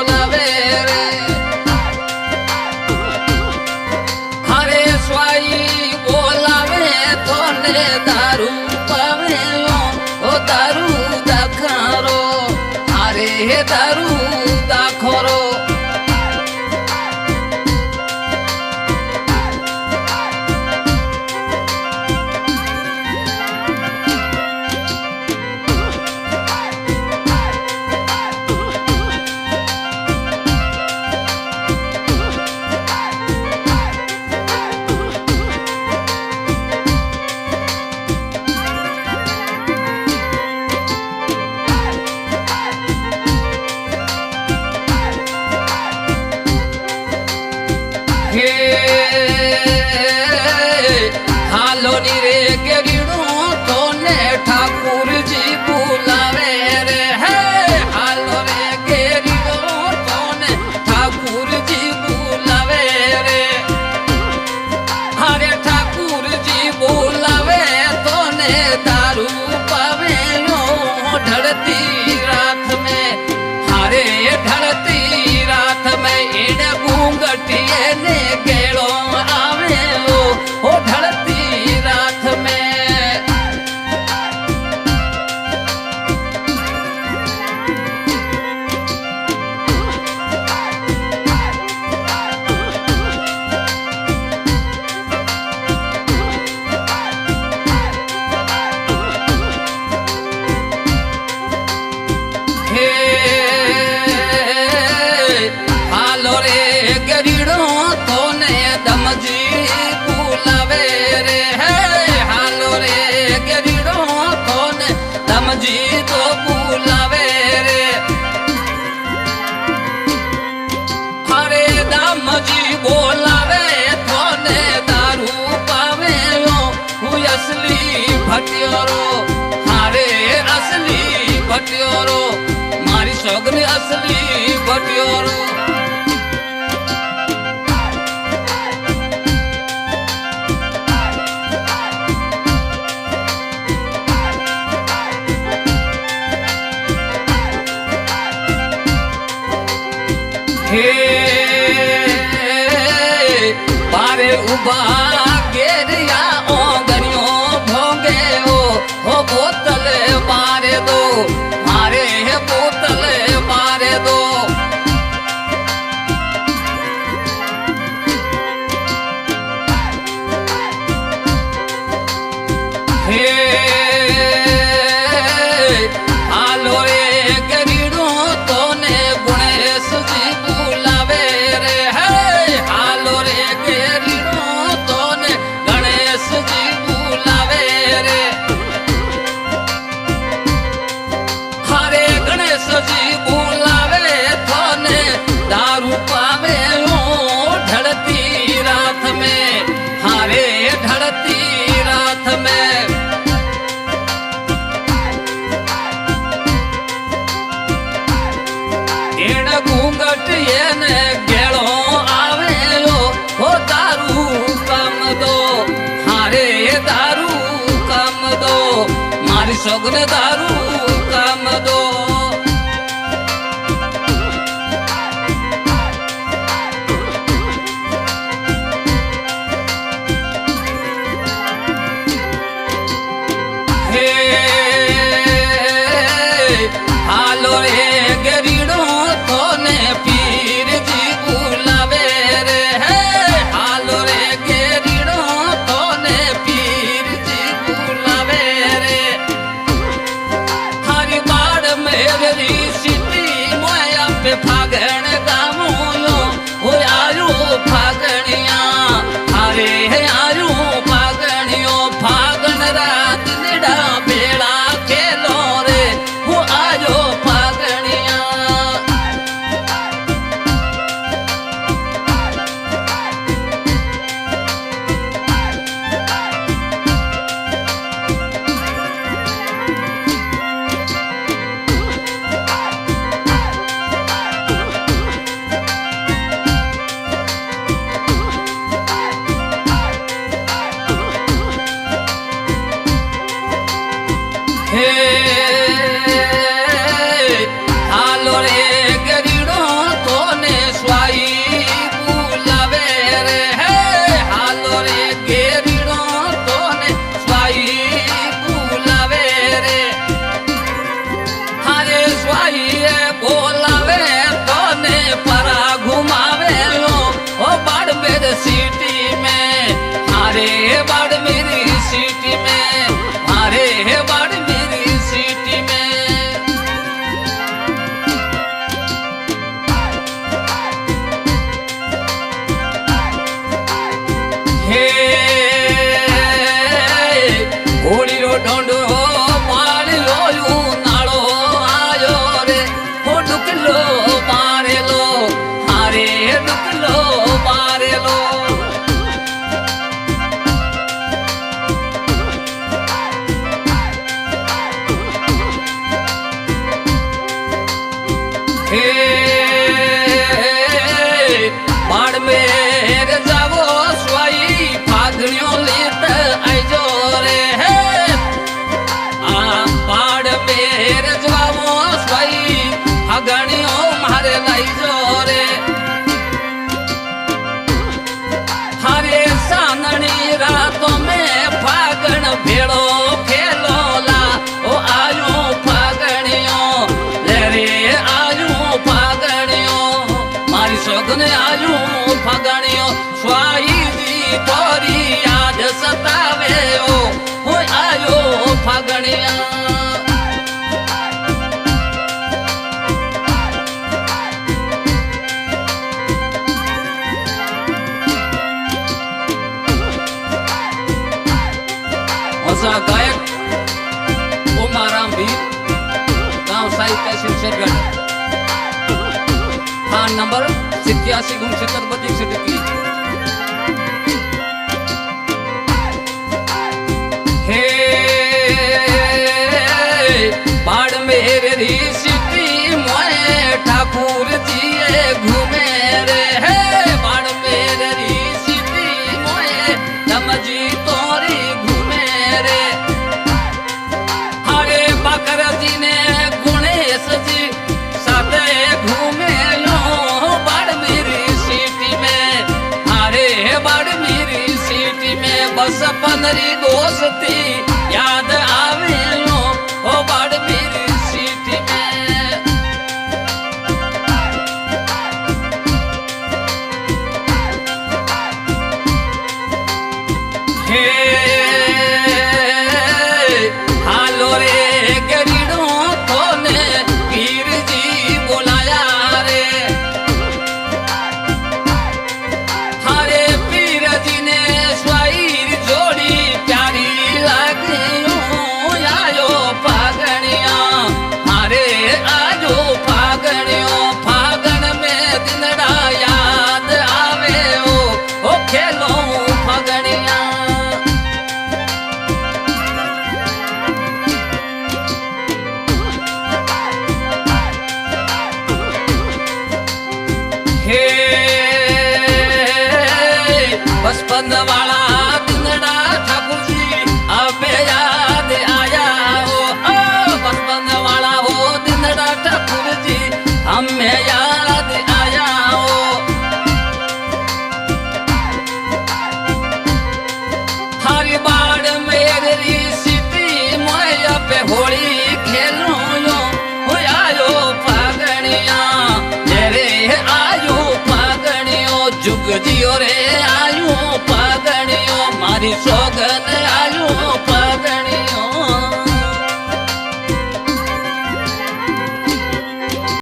બોલાવે રે હરે સ્વાઈ બોલાવે તો ને દારૂ પાવે ઓ દારૂ દાખરો અરે દારૂ દાખરો હાલો ની રે ગેરીડું તો ને ઠાકુરજી બોલાવે રે હે હાલો રે ગેરીડો તો ને ઠાકુરજી બોલાવે રે હરે ઠાકુરજી બોલાવે તો ને દારૂ પાવે ઢળતી રાત में हरे ढळती रात में एड़ घूंघटिए ने गेड़ो आवे ओ ढळती रात में जी तो बुलावे रे हरे दाम जी बोलावे तो ने दारू पावे હું असली भटियोरो हरे असली भटियोरो मारी सोगनी असली भटियोरो पारे उबा गेरिया ओ गनियो भोंगे ओ बोतल मारे दो मारे बोतल मारे दो हे आलो रे गरीडो तो ने गुणेश जी बुलावे रे है हालो रे गेरीडो तो ने गणेश जी बुलावे रे हरे गणेश जी बुलावे तो ने दारू पावे ढळती रात में हरे ढळती रात में एड़ घूंघट ने गेड़ो आवेलो हो दारू काम दो हारे दारू काम दो मारी सोगने दारू काम दो हे हालो रे गरीडो तो ने पीर जी बुलावे रे है हालो रे गेरीडो तो ने पीर जी बुलावे रे हरी बाड़ मेरी सिटी मोया पे फागण गामोयो हो आयो फागणिया हरे आयो फागणियो फागण रात निडा बेड़ा खेलो रे हो आयो फागणिया ढोंडो मारियो नालो आयो रे हो डुकलो मारेलो हारे डुकलो मारेलो बाड़मेर जावो स्वाई फागणियों लेत आइजो रे हे बाड़मेर जावो स्वाई फागणियों मारे लाइजो रे हरे साननी रातों में फागण भेड़ो खेलोला ओ आयो फागणियों ले रे आयो फागणियों मारी सोगन आयो फागणियों स्वाई जी तोरी याद सतावे ओ आयो फागणिया गायक उमाराम भी गांव साई तहसील शेरगढ़ खान नंबर 87 हे बाड़मेर री सिटी मोए ठाकुर जी घूमे रे हे बाड़मेर री सिटी मोए दमजी तोरी घूमे रे हरे बकर जी ने गुणेश जी साथ घूमे लो बाड़मेरी सिटी में हरे बाड़मेरी सिटी में बस 15 दोस्ती याद आवे लो ओ बाड़मेरी सिटी में हे हालो रे गरीडो तोने पीर जी बुलाया रे हरे पीर जी ने स्वाई जोड़ी प्यारी लागियो आयो फागणिया हरे आयो फागणियो फागण में दिनड़ा याद आवे ओ खेलो फागणिया हे बचपन वाला दिनड़ा ठाकुर जी अबे याद आया ओ बचपन वाला वो दिनड़ा ठाकुर जी हमें याद आया ओ हरी बाड़ मेरी सिटी मोया पे होली खेलो यो हो आयो फागणिया तेरे आयो फागणियो जुग जियो रे आयो फागणियो मारी सोगन आयो